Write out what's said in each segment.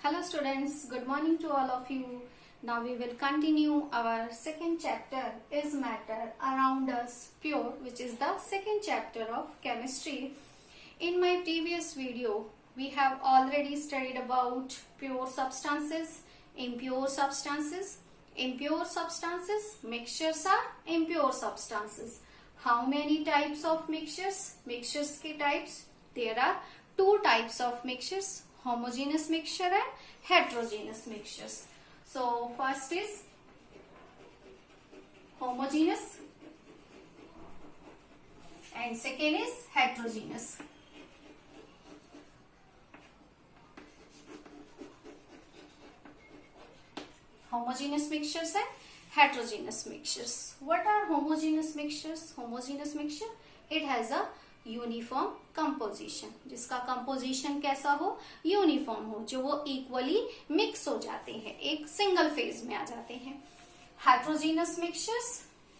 Hello students, good morning to all of you. Now we will continue our second chapter is matter around us pure, which is the second chapter of chemistry. In my previous video, we have already studied about pure substances, impure substances. Impure substances, mixtures are impure substances. How many types of mixtures? Mixtures के types. There are two types of mixtures, homogeneous mixture and heterogeneous mixtures. So first is homogeneous and second is heterogeneous. Homogeneous mixtures and heterogeneous mixtures. What are homogeneous mixtures? Homogeneous mixture, it has a uniform composition, जिसका composition कैसा हो, uniform हो, जो वो equally mix हो जाते हैं, एक सिंगल फेज में आ जाते हैं. Heterogeneous mixtures,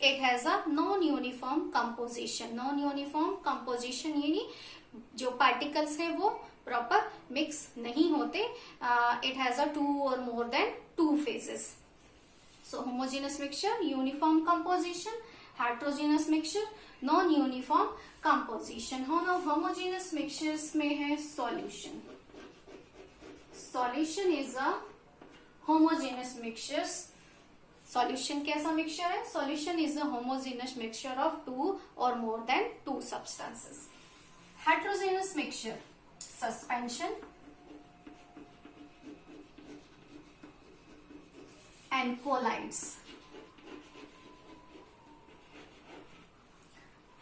it has a non uniform composition. Non uniform composition यानी जो पार्टिकल्स हैं वो प्रॉपर मिक्स नहीं होते. It has a two or more than two phases. So homogeneous mixture uniform composition, heterogeneous mixture non uniform composition. Homogeneous mixtures में है solution. Solution is a homogeneous mixtures. Solution कैसा mixture है? Solution is a homogeneous mixture of two or more than two substances. Heterogeneous mixture, suspension and colloids.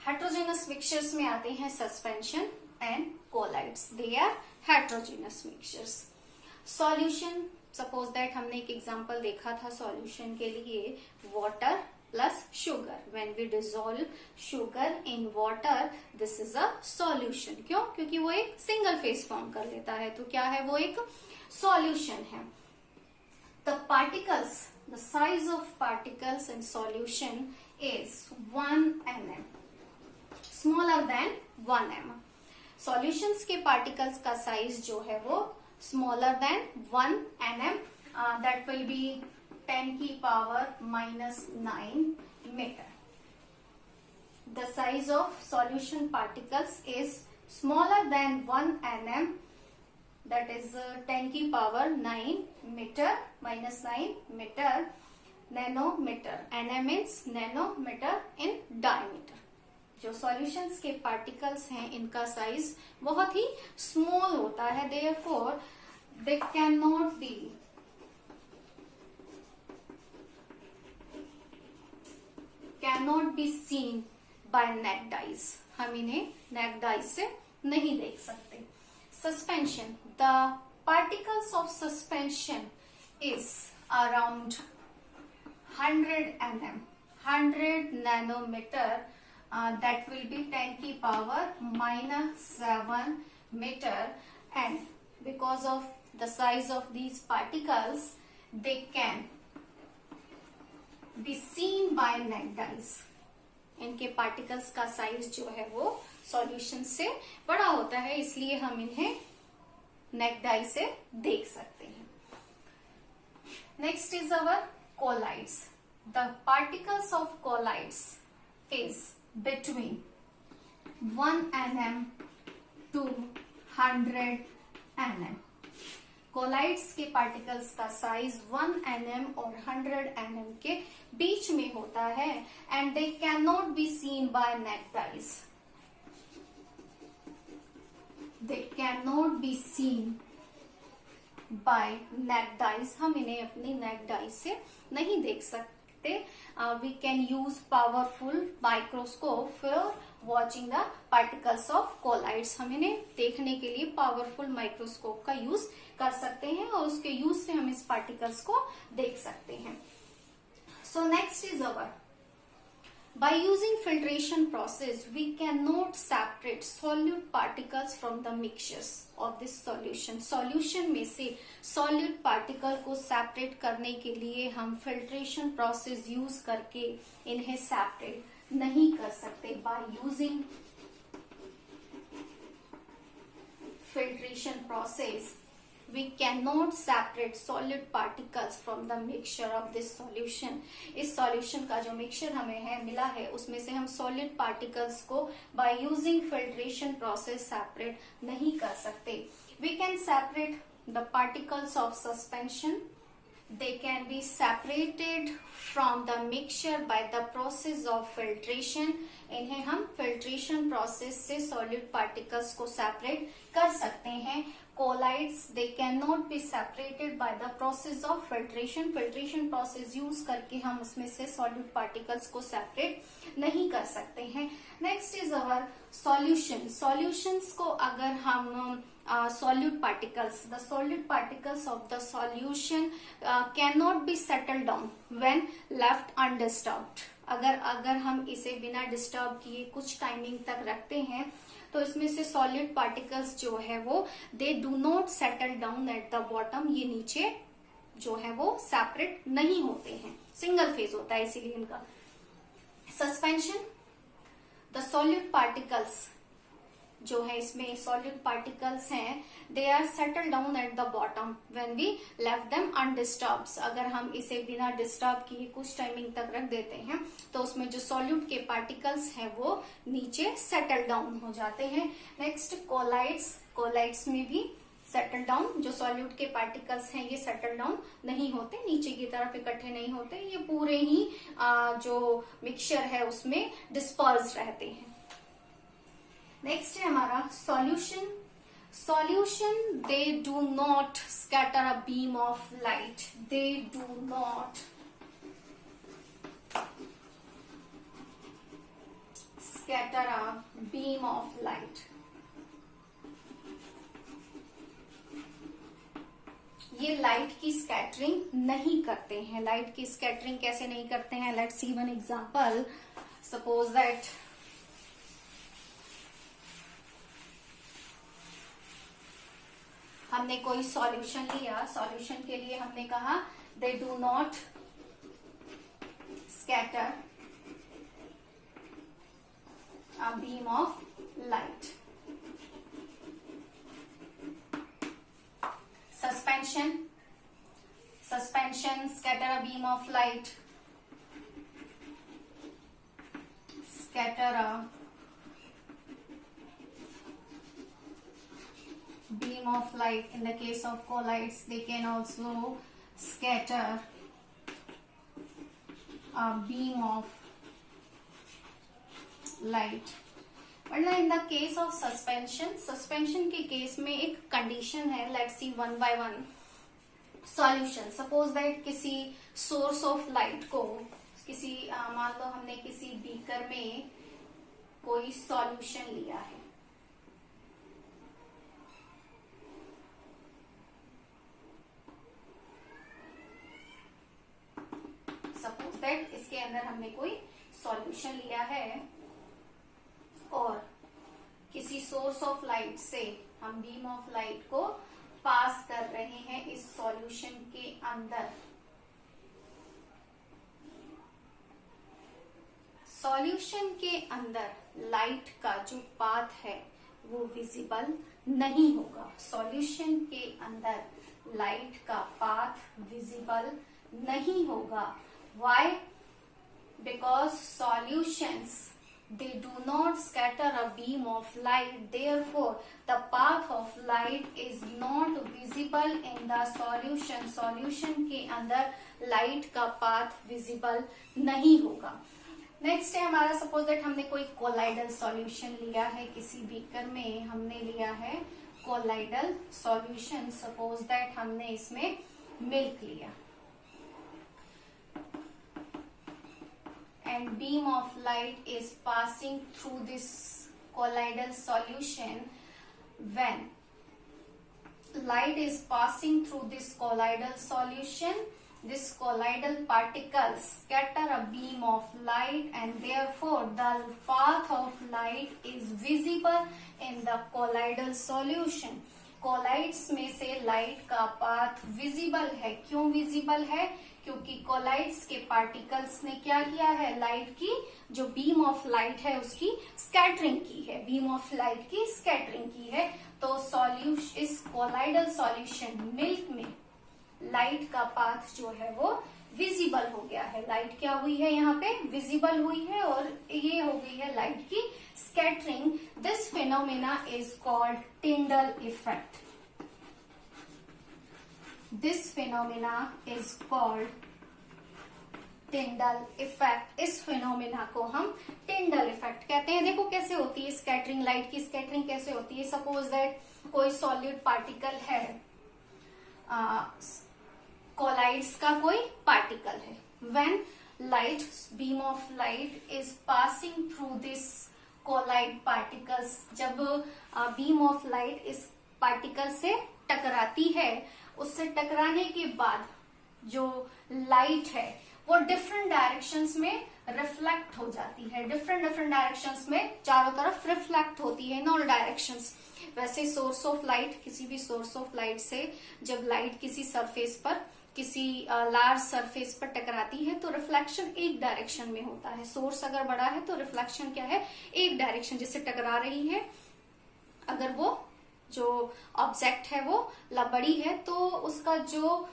Heterogeneous mixtures में आते हैं suspension and colloids. They are heterogeneous mixtures. Solution, suppose that हमने एक example देखा था solution के लिए, water plus sugar. When we dissolve sugar in water, this is a solution. क्यों? क्योंकि वो एक सिंगल फेज फॉर्म कर लेता है, तो क्या है, वो एक सॉल्यूशन है. The particles, the size of particles in solution is 1 mm, smaller than 1 mm. Solutions के पार्टिकल्स का साइज जो है वो smaller than 1 mm. That will be 10 की power -9 metre. The size of solution particles is smaller than 1 mm, that is 10 की power 9 metre, -9 metre. Nanometre, nm means nanometre in diameter. जो solutions के particles हैं इनका size बहुत ही small होता है, therefore they can not be seen by naked eyes. हम इन्हें नेक्ड आइज से नहीं देख सकते. Suspension, the particles of suspension is around 100 mm, 100 nanometer. That will be 10 की power -7 meter, and because of the size of these particles, they can be seen by naked eyes. इनके particles का size जो है वो solution से बड़ा होता है, इसलिए हम इन्हें नेक्ड आई से देख सकते हैं. Next is our colloids. The particles of colloids is between 1 mm to 100 mm. Colloids के पार्टिकल्स का साइज 1 mm और 100 mm के बीच में होता है, and they can not be seen by naked eyes. They can not be seen by naked eyes. हम इन्हें अपनी नेक्ड आइज से नहीं देख सकते. We can use powerful microscope for watching the particles of colloids. हम इन्हें देखने के लिए पावरफुल माइक्रोस्कोप का यूज कर सकते हैं और उसके यूज से हम इस पार्टिकल्स को देख सकते हैं. So next is our, by using filtration process we cannot separate solute particles from the mixtures of this solution. solution में से solute particle को separate करने के लिए हम filtration process use करके इन्हें separate नहीं कर सकते. by using filtration process we cannot separate solid particles from the mixture of this solution. इस solution का जो mixture हमें है मिला है उसमें से हम solid particles को by using filtration process separate नहीं कर सकते. We can separate the particles of suspension. They can be separated from the mixture by the process of filtration. इन्हें हम filtration process से solid particles को separate कर सकते हैं. Colloids, they cannot be separated by the process of filtration. Filtration process use करके हम उसमें से solid particles को separate नहीं कर सकते हैं. Next is our solution. Solutions को अगर हम solute particles, the solute particles of the solution cannot be settled down when left undisturbed. अगर हम इसे बिना डिस्टर्ब किए कुछ टाइमिंग तक रखते हैं तो इसमें से सॉलिड पार्टिकल्स जो है वो they do not settle down at the bottom. ये नीचे जो है वो सेपरेट नहीं होते हैं, सिंगल फेज होता है इसीलिए इनका. सस्पेंशन, द सॉलिड पार्टिकल्स जो है इसमें सॉलिड पार्टिकल्स हैं they are settle down at the bottom when we left them undisturbed. अगर हम इसे बिना डिस्टर्ब किए कुछ टाइमिंग तक रख देते हैं तो उसमें जो सॉल्यूट के पार्टिकल्स हैं वो नीचे सेटल डाउन हो जाते हैं. Next collides. कोलाइड्स में भी सेटल डाउन, जो सॉल्यूट के पार्टिकल्स हैं ये सेटल डाउन नहीं होते, नीचे की तरफ इकट्ठे नहीं होते, ये पूरे ही जो मिक्सचर है उसमें डिस्पर्स रहते हैं. नेक्स्ट है हमारा solution. Solution they do not scatter a beam of light. They do not scatter a beam of light. ये लाइट की स्कैटरिंग नहीं करते हैं. लाइट की स्कैटरिंग कैसे नहीं करते हैं? Let's see one example. Suppose that हमने कोई सॉल्यूशन लिया, सॉल्यूशन के लिए हमने कहा they do not scatter a beam of light. Suspension, suspension scatter a beam of light. Scatter a beam of light. In the case of colloids, they can also scatter a beam of light. But in the case of suspension, suspension के case में एक condition है. Let's see one by one. Solution. Suppose that किसी source of light को किसी मान लो हमने किसी बीकर में कोई सॉल्यूशन लिया है. सपोज दैट इसके अंदर हमने कोई सॉल्यूशन लिया है और किसी सोर्स ऑफ लाइट से हम बीम ऑफ लाइट को पास कर रहे हैं इस सॉल्यूशन के अंदर. सॉल्यूशन के अंदर लाइट का जो पाथ है वो विजिबल नहीं होगा. सॉल्यूशन के अंदर लाइट का पाथ विजिबल नहीं होगा. Why? Because solutions, they do not scatter a beam of light. Therefore, the path of light is not visible in the solution. Solution के अंदर light का path visible नहीं होगा. नेक्स्ट है हमारा, सपोज दैट हमने कोई कोलाइडल सॉल्यूशन लिया है किसी बीकर में. हमने लिया है कोलाइडल सॉल्यूशन. सपोज दैट हमने इसमें मिल्क लिया and beam of light is passing through this colloidal solution. When light is passing through this colloidal solution, this colloidal particles scatter a beam of light and therefore the path of light is visible in the colloidal solution. Colloids में से light का path visible है। क्यों visible है? क्योंकि collides के particles ने क्या किया है, लाइट की जो बीम ऑफ लाइट है उसकी स्कैटरिंग की है, बीम ऑफ लाइट की स्कैटरिंग की है। तो सॉल्यूशन, इस कोलाइडल सॉल्यूशन मिल्क में लाइट का पाथ जो है वो विजिबल हो गया है। लाइट क्या हुई है, यहाँ पे विजिबल हुई है और ये हो गई है लाइट की scattering. This phenomena is called Tyndall effect. This phenomena is called Tyndall effect. इस फिनोमेना को हम टिंडल इफेक्ट कहते हैं। देखो कैसे होती है स्कैटरिंग, लाइट की स्कैटरिंग कैसे होती है। सपोज दैट कोई सॉलिड पार्टिकल है, कोलाइड्स का कोई पार्टिकल है। When light, beam of light is passing through this colloid particles, जब बीम ऑफ लाइट इस पार्टिकल से टकराती है, उससे टकराने के बाद जो लाइट है वो डिफरेंट डायरेक्शंस में रिफ्लेक्ट हो जाती है। डिफरेंट डायरेक्शंस में चारों तरफ रिफ्लेक्ट होती है, इन ऑल डायरेक्शंस। वैसे सोर्स ऑफ लाइट, किसी भी सोर्स ऑफ लाइट से जब लाइट किसी सरफेस पर, किसी लार्ज सरफेस पर टकराती है तो रिफ्लेक्शन एक डायरेक्शन में होता है। सोर्स अगर बड़ा है तो रिफ्लेक्शन क्या है, एक डायरेक्शन, जिससे टकरा रही है। अगर वो जो ऑब्जेक्ट है वो बड़ी है तो उसका जो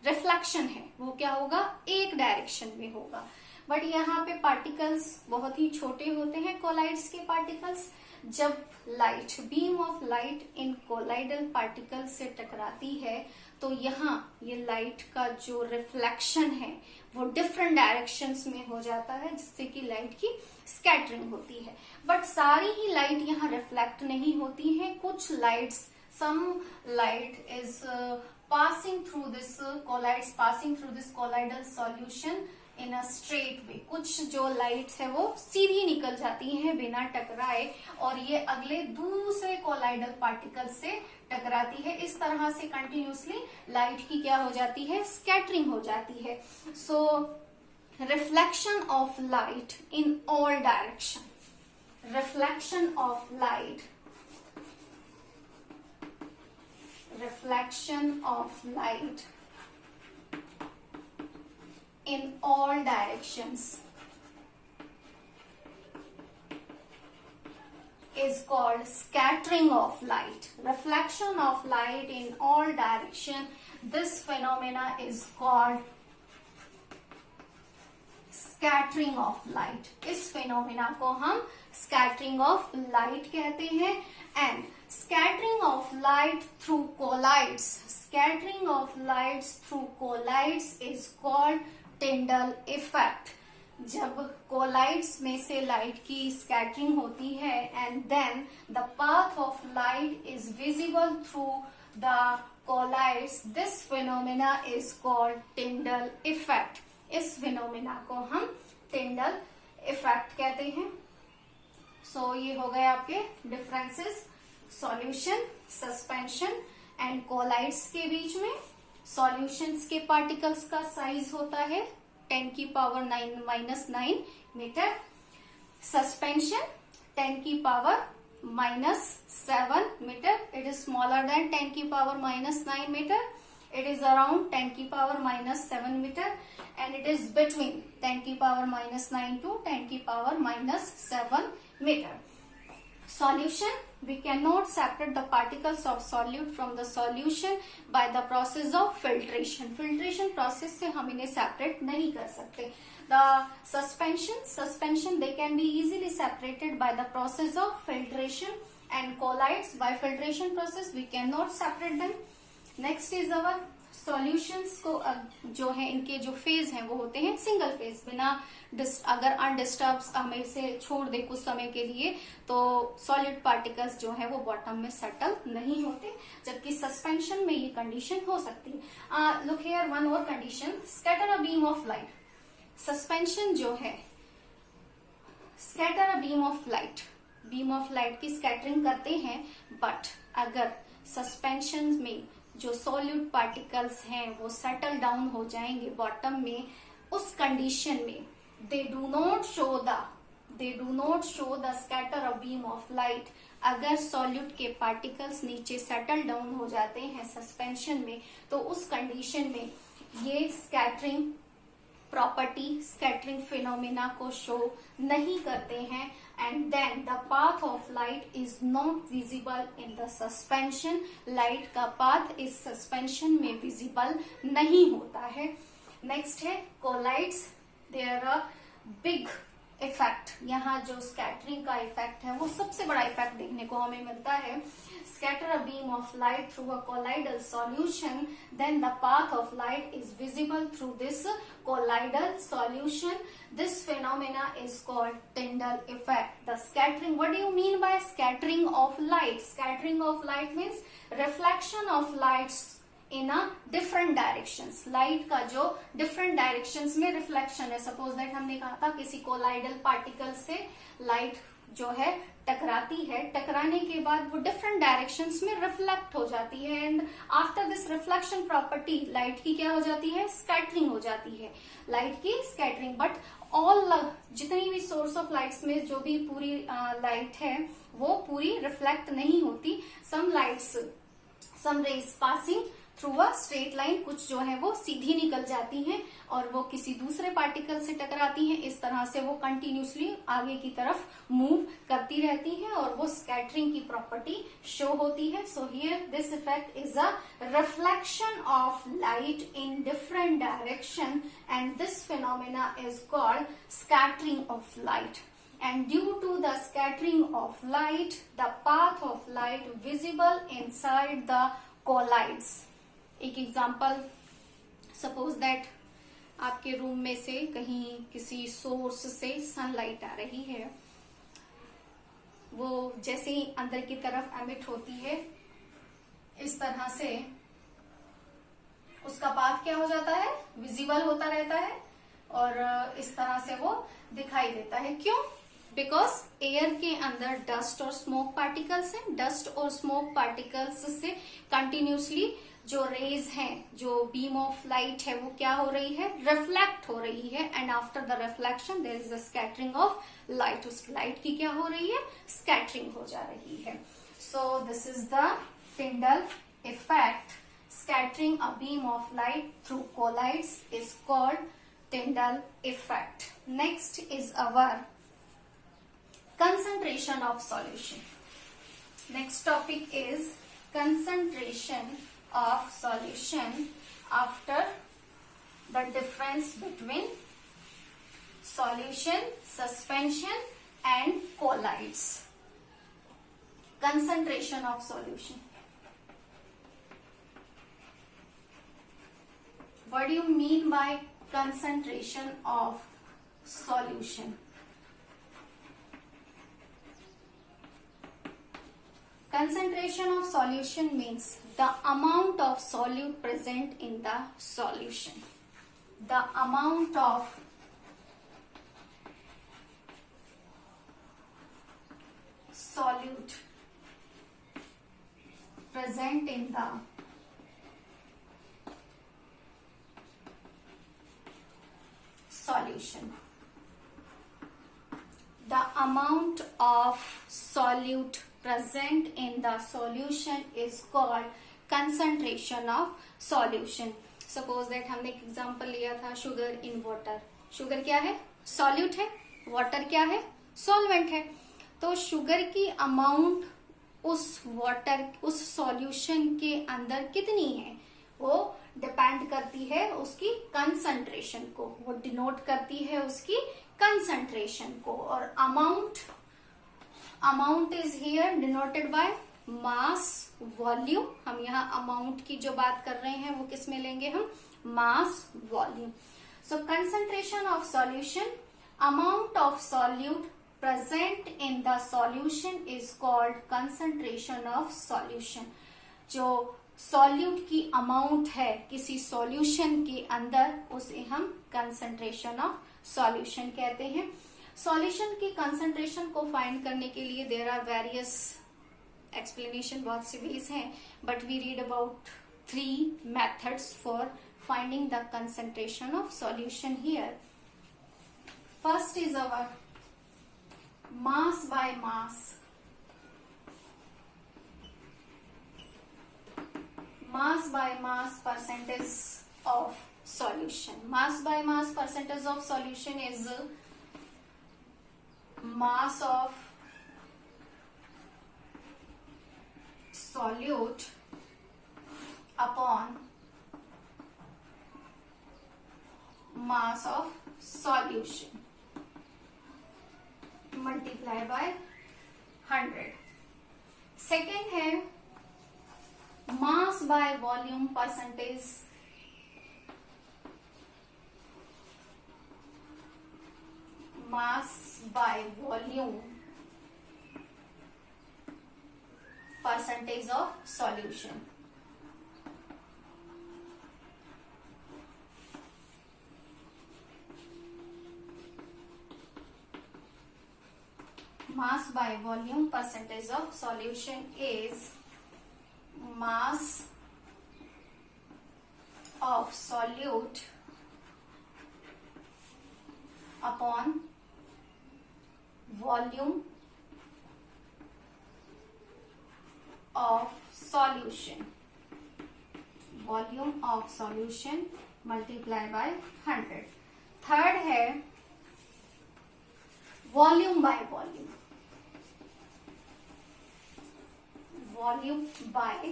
रिफ्लेक्शन है वो क्या होगा, एक डायरेक्शन में होगा। बट यहाँ पे पार्टिकल्स बहुत ही छोटे होते हैं, कोलाइड्स के पार्टिकल्स। जब light, beam of light in colloidal particle से टकराती है तो यहाँ ये लाइट का जो रिफ्लेक्शन है वो डिफरेंट डायरेक्शंस में हो जाता है, जिससे कि लाइट की स्कैटरिंग होती है। बट सारी ही लाइट यहाँ रिफ्लेक्ट नहीं होती है। कुछ lights, some light is passing through this colloids, passing through this colloidal solution in a straight way. कुछ जो लाइट्स है वो सीधी निकल जाती हैं बिना टकराए और ये अगले दूसरे कोलाइडल पार्टिकल से टकराती है। इस तरह से कंटिन्यूसली लाइट की क्या हो जाती है, स्कैटरिंग हो जाती है। So reflection of light in all direction, reflection of light, reflection of light in all directions is called scattering of light. Reflection of light in all direction, this phenomena is called scattering of light. इस phenomena को हम scattering of light कहते हैं। And scattering of light through colloids, scattering of lights through colloids is called Tyndall effect. जब colloids में से light की scattering होती है and then the path of light is visible through the colloids, this phenomena is called Tyndall effect. इस phenomena को हम Tyndall effect कहते हैं। सो ये हो गए आपके differences solution, suspension and colloids के बीच में। सॉल्यूशंस के पार्टिकल्स का साइज होता है 10⁻⁹ metre. Suspension 10⁻⁻7 metre. It is smaller than 10⁻⁹ metre. It is around 10⁻⁷ meter and it is between 10⁻⁹ to 10⁻⁷ meter. Solution, we cannot separate the particles of solute from the solution by the process of filtration. Filtration process से हम इन्हें separate नहीं कर सकते. The suspension they can be easily separated by the process of filtration, and colloids by filtration process we cannot separate them. Next is our solutions को जो है इनके जो फेज हैं वो होते हैं सिंगल फेज। बिना अगर अनडिस्टर्ब हमें इसे छोड़ दे कुछ समय के लिए तो सॉलिड पार्टिकल्स जो है वो बॉटम में सेटल नहीं होते, जबकि सस्पेंशन में ये कंडीशन हो सकती है। लुक हियर वन और condition, scatter a beam of light. Suspension जो है, scatter a beam of light की स्कैटरिंग करते हैं, बट अगर सस्पेंशन में जो सॉल्यूट पार्टिकल्स हैं वो सेटल डाउन हो जाएंगे बॉटम में, उस कंडीशन में they do not show the they do not show the scatter a beam of light. अगर सॉल्यूट के पार्टिकल्स नीचे सेटल डाउन हो जाते हैं सस्पेंशन में, तो उस कंडीशन में ये स्कैटरिंग प्रॉपर्टी, स्कैटरिंग फिनोमिना को शो नहीं करते हैं, and then the path of light is not visible in the suspension. Light का पाथ इस सस्पेंशन में विजिबल नहीं होता है। नेक्स्ट है colloids. There a big effect. यहाँ जो स्कैटरिंग का इफेक्ट है वो सबसे बड़ा इफेक्ट देखने को हमें मिलता है। Scatter a beam of light through a colloidal solution, then the path of light is visible through this colloidal solution. This phenomena is called Tyndall effect. The scattering, what do you mean by scattering of light? Scattering of light means reflection of lights in a different directions. Light का जो different directions में reflection है, suppose that हमने कहा था किसी colloidal particle से light जो है टकराती है, टकराने के बाद वो डिफरेंट डायरेक्शंस में रिफ्लेक्ट हो जाती है, and after this reflection property light की क्या हो जाती है, स्कैटरिंग हो जाती है, लाइट की स्कैटरिंग। बट ऑल जितनी भी सोर्स ऑफ लाइट्स में जो भी पूरी लाइट है वो पूरी रिफ्लेक्ट नहीं होती। Some lights, some rays passing through a straight line, कुछ जो है वो सीधी निकल जाती हैं और वो किसी दूसरे पार्टिकल से टकराती हैं। इस तरह से वो कंटिन्यूसली आगे की तरफ मूव करती रहती हैं और वो स्कैटरिंग की प्रॉपर्टी शो होती है। So here this effect is a reflection of light in different direction, and this phenomena is called scattering of light. And due to the scattering of light, the path of light visible inside the colloids. एक example, suppose that आपके room में से कहीं किसी source से sunlight आ रही है, वो जैसे ही अंदर की तरफ एमिट होती है इस तरह से उसका पाथ क्या हो जाता है, विजिबल होता रहता है और इस तरह से वो दिखाई देता है। क्यों? बिकॉज एयर के अंदर डस्ट और स्मोक पार्टिकल्स हैं। डस्ट और स्मोक पार्टिकल्स से कंटिन्यूसली जो रेज हैं, जो बीम ऑफ लाइट है वो क्या हो रही है, रिफ्लेक्ट हो रही है, and after the reflection there is a scattering of light. उस लाइट की क्या हो रही है, स्कैटरिंग हो जा रही है। So this is the Tyndall effect. Scattering a beam of light through colloids is called Tyndall effect. Next is our concentration of solution. Next topic is concentration of solution after the difference between solution, suspension and colloids. Concentration of solution. What do you mean by concentration of solution? Concentration of solution means the amount of solute present in the solution. The amount of solute present in the solution. The amount of solute present in the solution is called concentration of solution. Suppose that हमने एक example लिया था sugar in water. Sugar क्या है, solute है, water क्या है, solvent है। तो शुगर की अमाउंट उस वाटर, उस सॉल्यूशन के अंदर कितनी है वो डिपेंड करती है उसकी कंसंट्रेशन को, वो डिनोट करती है उसकी कंसंट्रेशन को। और amount is here denoted by mass volume. हम यहाँ अमाउंट की जो बात कर रहे हैं वो किस में लेंगे हम, mass volume. So concentration of solution, amount of solute present in the solution is called concentration of solution. जो सॉल्यूट की अमाउंट है किसी सॉल्यूशन के अंदर उसे हम कंसंट्रेशन ऑफ सॉल्यूशन कहते हैं। सॉल्यूशन की कंसंट्रेशन को फाइंड करने के लिए देयर आर वेरियस एक्सप्लेनेशन, बहुत सी वेज हैं, but we read about 3 methods for finding the concentration of solution here. First is our mass by mass, mass by mass percentage of solution. Mass by mass percentage of solution is mass of solute upon mass of solution multiply by 100. Second है mass by volume percentage, mass by volume percentage of solution. Mass by volume percentage of solution is mass of solute upon volume of solution, volume of solution multiply by 100. Third है volume by volume, volume by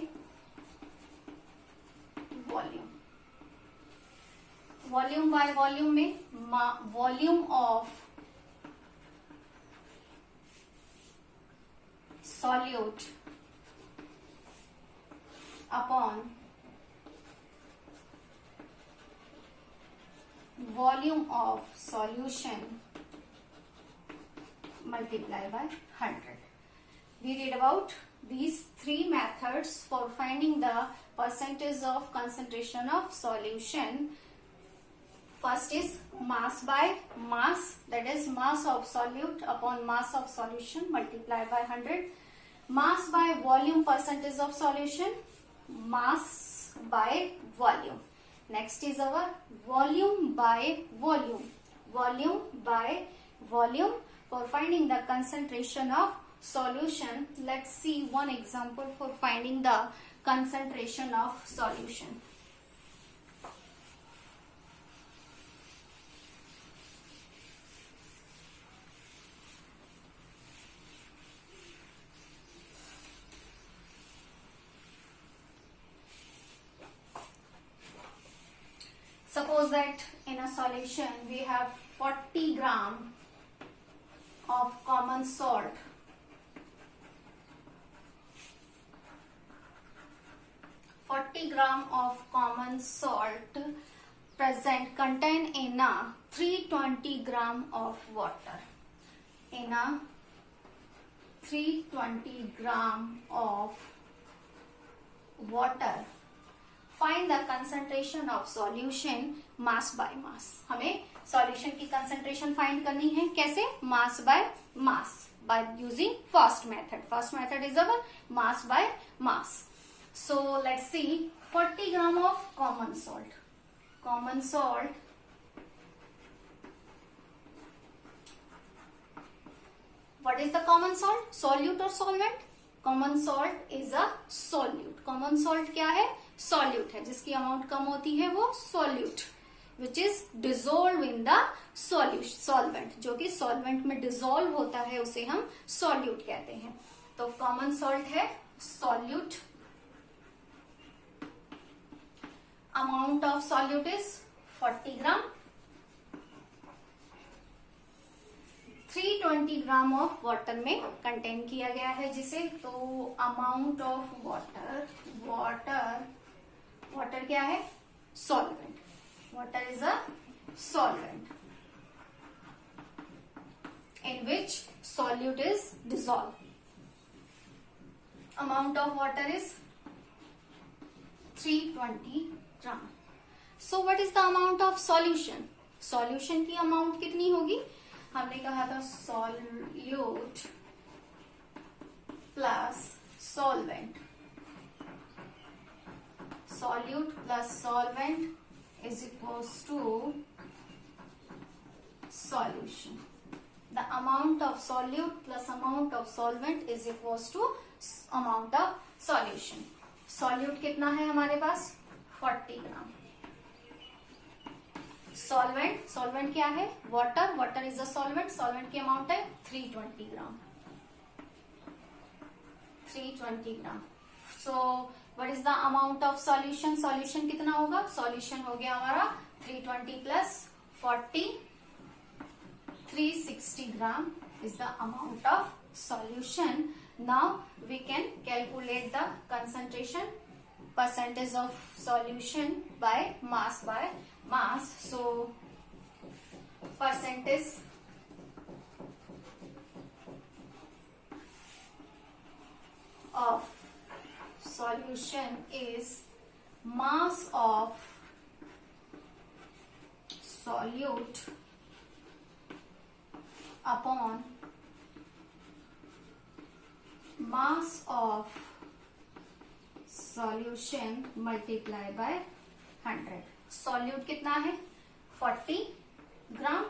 volume. Volume by volume में volume of solute upon volume of solution multiply by 100. We read about these three methods for finding the percentage of concentration of solution. First is mass by mass, that is mass of solute upon mass of solution multiplied by 100. Mass by volume percentage of solution, mass by volume. Next is our volume by volume, volume by volume for finding the concentration of solution. Let's see one example for finding the concentration of solution. Suppose that in a solution we have 40 gram of common salt, 40 gram of common salt present contained in a 320 gram of water. In a 320 gram of water, find the concentration of solution mass by mass. हमें solution की concentration find करनी है कैसे? Mass by mass by using first method. First method is our mass by mass. So let's see 40 gram of common salt. Common salt what is the common salt? Solute or solvent? Common salt is a solute. Common salt क्या है? Solute है, जिसकी amount कम होती है वो solute, which is dissolved in the solution solvent. जो कि solvent में dissolve होता है उसे हम solute कहते हैं. तो common salt है solute. Amount of solute is 40 gram. 320 gram of water में कंटेन किया गया है जिसे, तो अमाउंट ऑफ वाटर, वाटर क्या है? Solvent. Water is a solvent in which solute is dissolve. Amount of water is 320 gram. So what is the amount of solution? Solution की amount कितनी होगी? हमने कहा था solute plus solvent. Solute plus solvent is equals to solution. the amount of solute plus amount of solvent is equals to amount of solution. solute कितना है हमारे पास 40 ग्राम. solvent क्या है water is a solvent की amount है 320 ग्राम. so what is the amount of solution कितना होगा solution हो गया हमारा 320 plus 40 360 gram is the amount of solution. Now we can calculate the concentration percentage of solution by mass. So percentage of solution is mass of solute upon mass of solution multiply by 100. solute कितना है 40 ग्राम.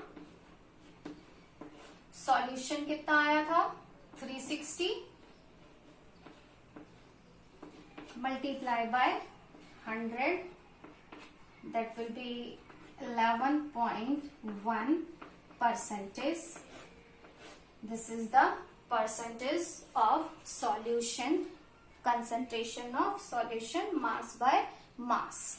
solution कितना आया था 360 multiply by 100, that will be 11.1 percentage. This is the percentage of solution, concentration of solution mass by mass.